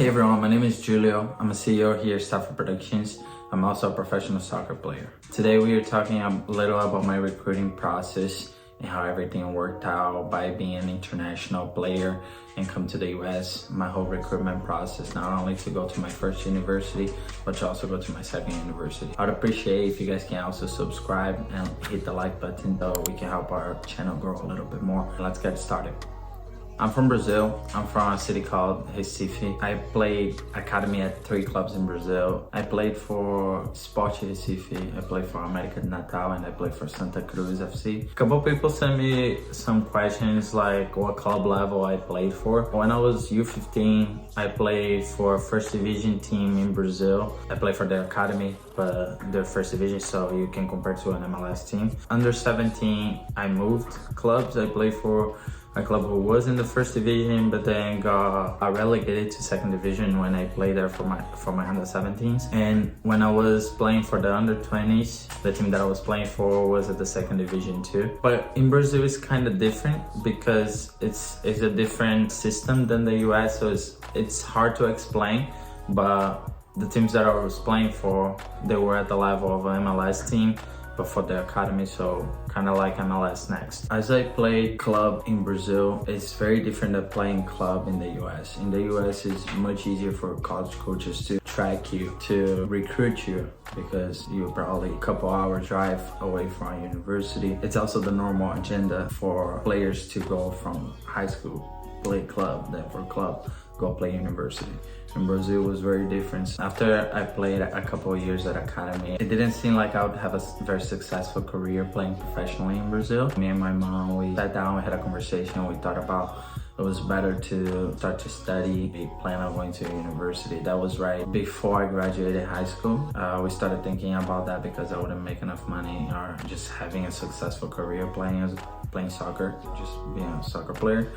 Hey everyone, my name is Julio. I'm a CEO here at Stafford Productions. I'm also a professional soccer player. Today we are talking a little about my recruiting process and how everything worked out by being an international player and come to the US. My whole recruitment process, not only to go to my first university, but to also go to my second university. I'd appreciate if you guys can also subscribe and hit the like button so we can help our channel grow a little bit more. Let's get started. I'm from Brazil. I'm from a city called Recife. I played academy at 3 clubs in Brazil. I played for Sport Recife, I played for América de Natal, and I played for Santa Cruz FC. A couple people sent me some questions like what club level I played for. When I was U15, I played for a first division team in Brazil. I played for the academy, but the first division, so you can compare to an MLS team. Under 17, I moved clubs. I played for a club who was in the first division, but then got relegated to second division when I played there for my under 17s. And when I was playing for the under 20s, the team that I was playing for was at the second division too. But in Brazil, it's kind of different because it's a different system than the US, so it's hard to explain. But the teams that I was playing for, they were at the level of an MLS team, but for the academy, so kind of like MLS next. As I played club in Brazil, it's very different than playing club in the US. In the US, it's much easier for college coaches to track you, to recruit you, because you're probably a couple hour drive away from a university. It's also the normal agenda for players to go from high school, play club, then for club, go play university. In Brazil, it was very different. After I played a couple of years at academy, it didn't seem like I would have a very successful career playing professionally in Brazil. Me and my mom, we sat down, we had a conversation, we thought about it was better to start to study, we plan on going to university. That was right before I graduated high school. We started thinking about that because I wouldn't make enough money or just having a successful career playing soccer, just being a soccer player.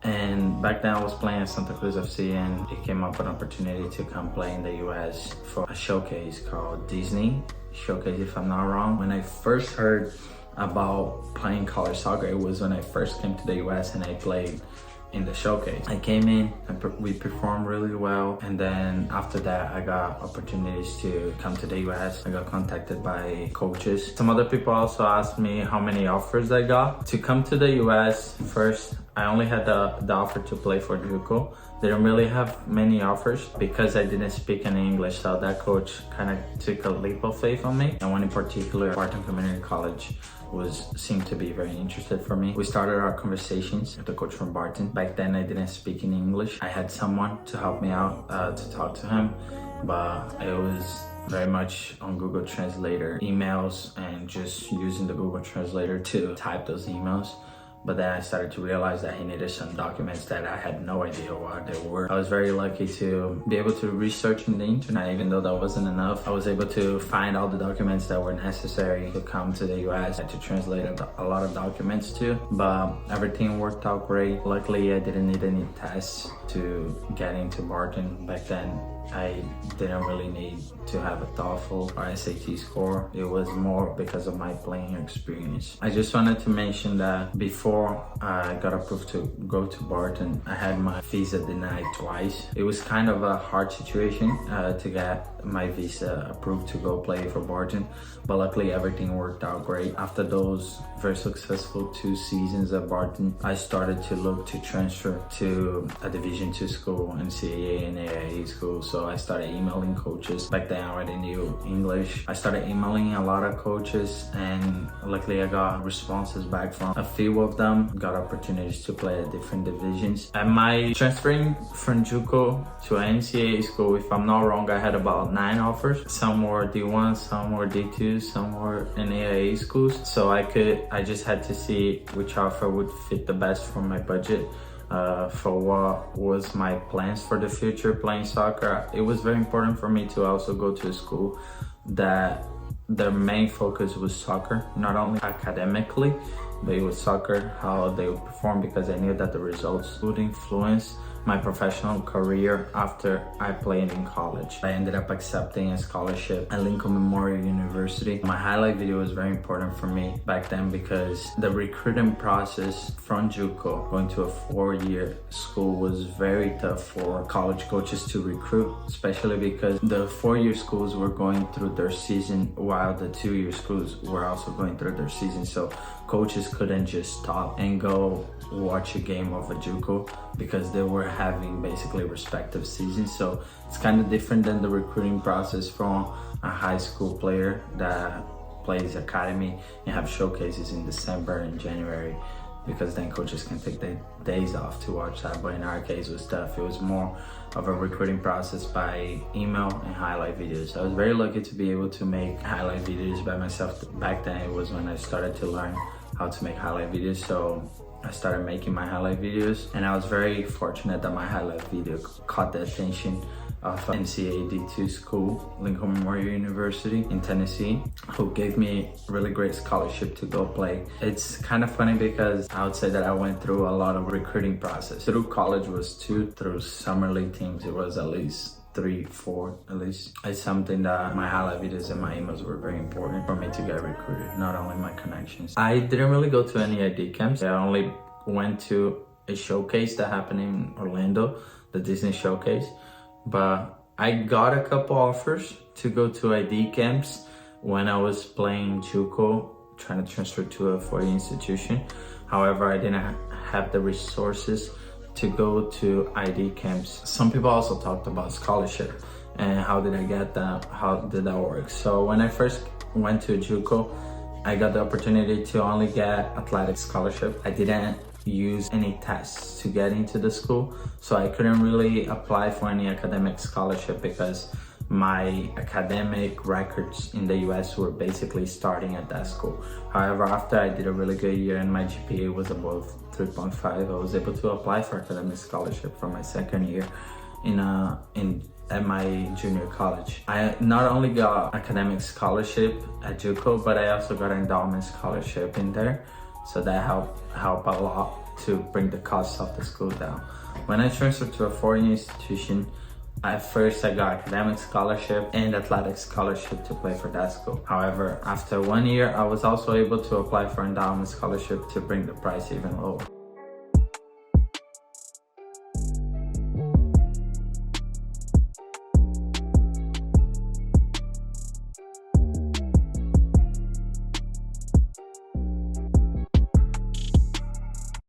And back then I was playing at Santa Cruz FC, and it came up an opportunity to come play in the US for a showcase called Disney Showcase, if I'm not wrong. When I first heard about playing college soccer, it was when I first came to the US and I played in the showcase. I came in and we performed really well, and then after that I got opportunities to come to the US. I got contacted by coaches. Some other people also asked me how many offers I got. To come to the US, first I only had the offer to play for JUCO. They don't really have many offers because I didn't speak any English, so that coach kind of took a leap of faith on me. And one in particular, Barton Community College, seemed to be very interested for me. We started our conversations with the coach from Barton. Back then I didn't speak in English. I had someone to help me out to talk to him, but it was very much on Google Translator, emails, and just using the Google Translator to type those emails. But then I started to realize that he needed some documents that I had no idea what they were. I was very lucky to be able to research in the internet, even though that wasn't enough. I was able to find all the documents that were necessary to come to the US. I had to translate a lot of documents too, but everything worked out great. Luckily, I didn't need any tests to get into Barton. Back then, I didn't really need to have a TOEFL or SAT score. It was more because of my playing experience. I just wanted to mention that before I got approved to go to Barton, I had my visa denied twice. It was kind of a hard situation to get my visa approved to go play for Barton, but luckily everything worked out great. After those very successful 2 seasons at Barton, I started to look to transfer to a Division II school, NCAA and AAA school. So I started emailing coaches. Back then I already knew English. I started emailing a lot of coaches, and luckily I got responses back from a few of them. Got opportunities to play at different divisions. At my transferring from JUCO to an NCAA school, if I'm not wrong, I had about 9 offers. Some were D1, some were D2, some were in AAA schools. So I just had to see which offer would fit the best for my budget. For what was my plans for the future playing soccer. It was very important for me to also go to a school that their main focus was soccer, not only academically, but it was soccer, how they would perform, because I knew that the results would influence my professional career after I played in college. I ended up accepting a scholarship at Lincoln Memorial University. My highlight video was very important for me back then because the recruiting process from JUCO going to a 4-year school was very tough for college coaches to recruit, especially because the 4-year schools were going through their season while the 2-year schools were also going through their season. So coaches couldn't just stop and go watch a game of a JUCO because they were having basically respective seasons. So it's kind of different than the recruiting process from a high school player that plays academy and have showcases in December and January, because then coaches can take their days off to watch that. But in our case, it was tough. It was more of a recruiting process by email and highlight videos. I was very lucky to be able to make highlight videos by myself. Back then, it was when I started to learn how to make highlight videos. So I started making my highlight videos, and I was very fortunate that my highlight video caught the attention of NCAA D2 school, Lincoln Memorial University in Tennessee, who gave me a really great scholarship to go play. It's kind of funny because I would say that I went through a lot of recruiting process. Through college was 2, through summer league teams it was at least 3, 4 at least. It's something that my highlight videos and my emails were very important for me to get recruited, not only my connections. I didn't really go to any ID camps. I only went to a showcase that happened in Orlando, the Disney showcase. But I got a couple offers to go to ID camps when I was playing JUCO, trying to transfer to a 4-year institution. However, I didn't have the resources to go to ID camps. Some people also talked about scholarship and how did I get that, how did that work. So when I first went to JUCO, I got the opportunity to only get athletic scholarship. I didn't use any tests to get into the school, so I couldn't really apply for any academic scholarship because my academic records in the US were basically starting at that school. However, after I did a really good year and my GPA was above 3.5, I was able to apply for academic scholarship for my second year at my junior college. I not only got academic scholarship at JUCO, but I also got endowment scholarship in there. So that helped a lot to bring the costs of the school down. When I transferred to a 4-year institution, at first I got academic scholarship and athletic scholarship to play for that school. However, after 1 year, I was also able to apply for endowment scholarship to bring the price even lower.